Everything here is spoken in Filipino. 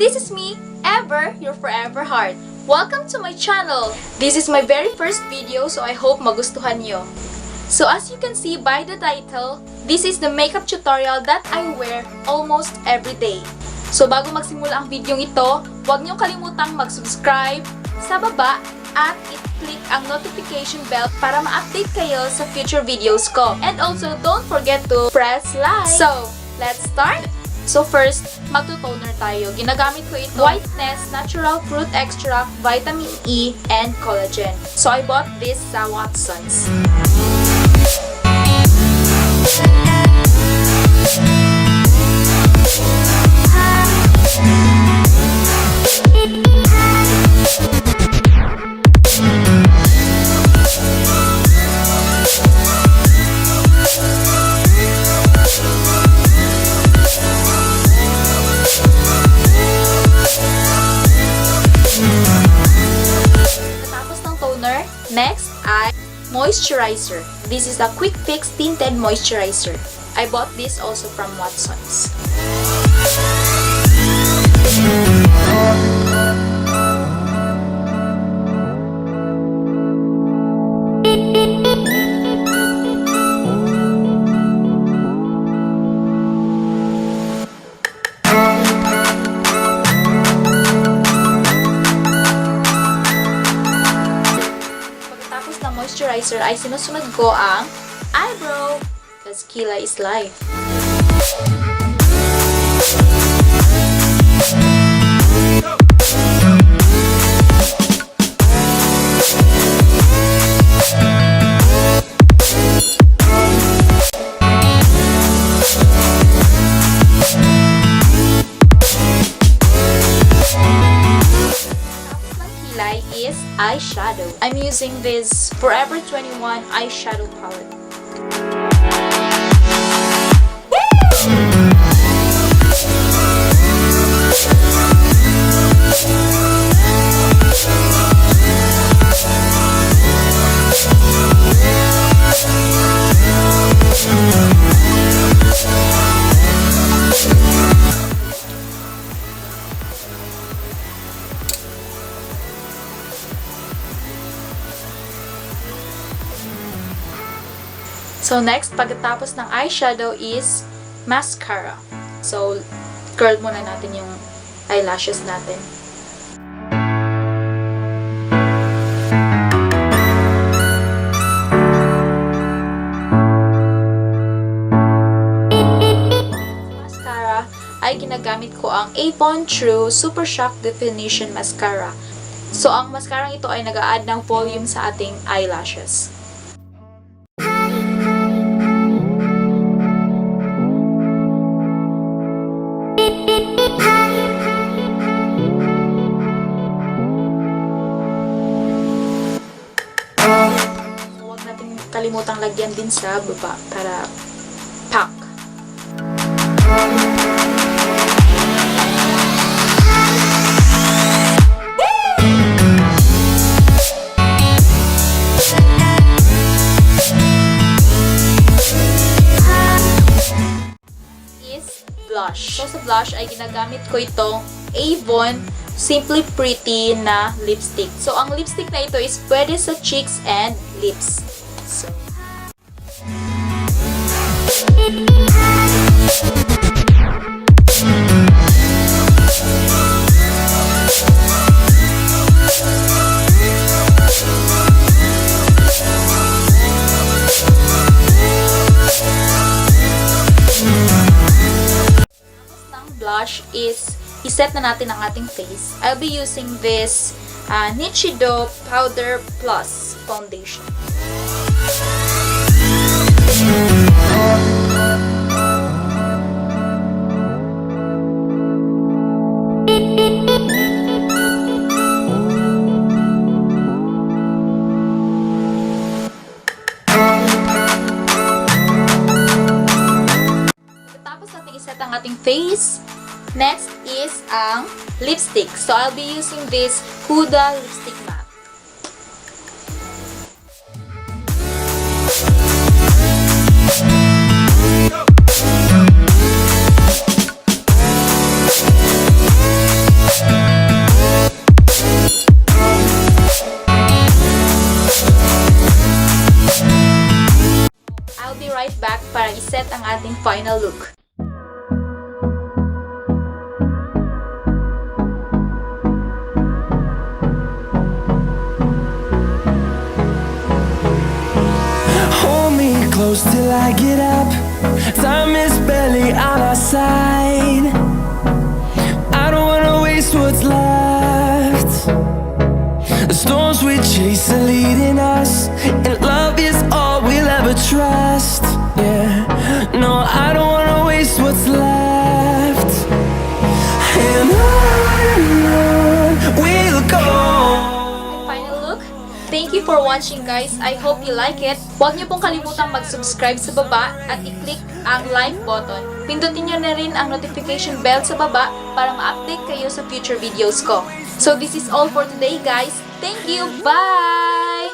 this is me, Ever, your forever heart. Welcome to my channel. This is my very first video, so I hope magustuhan nyo. So as you can see by the title, this is the makeup tutorial that I wear almost every day. So bago magsimula ang video ito, huwag niyong kalimutang mag-subscribe sa baba at i-click ang notification bell para ma-update kayo sa future videos ko. And also, don't forget to press like. So, let's start! So first, magto-toner tayo. Ginagamit ko ito, Whiteness Natural Fruit Extract, Vitamin E, and Collagen. So I bought this sa Watsons. Next ay moisturizer. This is a quick fix tinted moisturizer. I bought this also from Watsons. Moisturizer ay sinusunod ko ang eyebrow because kilay is life. Is eyeshadow. I'm using this Forever 21 eyeshadow palette. So next, pagkatapos ng eyeshadow is mascara. So, curl muna natin yung eyelashes natin. Mascara ay ginagamit ko ang Avon True Super Shock Definition Mascara. So, ang mascara ito ay nag-a-add ng volume sa ating eyelashes. Kalimutang lagyan din sa baba para pack. Is blush. So sa blush ay ginagamit ko itong Avon Simply Pretty na lipstick. So ang lipstick na ito is pwede sa cheeks and lips. So, blush is iset na natin ang ating face. I'll be using this Niyo Powder Plus Foundation. Tapos natin iset ang ating face. Next is ang lipstick. So I'll be using this Huda lipstick matte. para iset ang ating final look. Hold me close till I get up. Time is barely on our side. I don't wanna waste what's left. The storms we chase are leading us, and love is all we'll ever trust. Yeah, no, I don't wanna waste what's left. And on we'll go. Final look. Thank you for watching, guys. I hope you like it. Huwag niyo pong kalimutang mag-subscribe sa baba at i-click ang like button. Pindutin niyo na rin ang notification bell sa baba para ma-update kayo sa future videos ko. So this is all for today, guys. Thank you. Bye!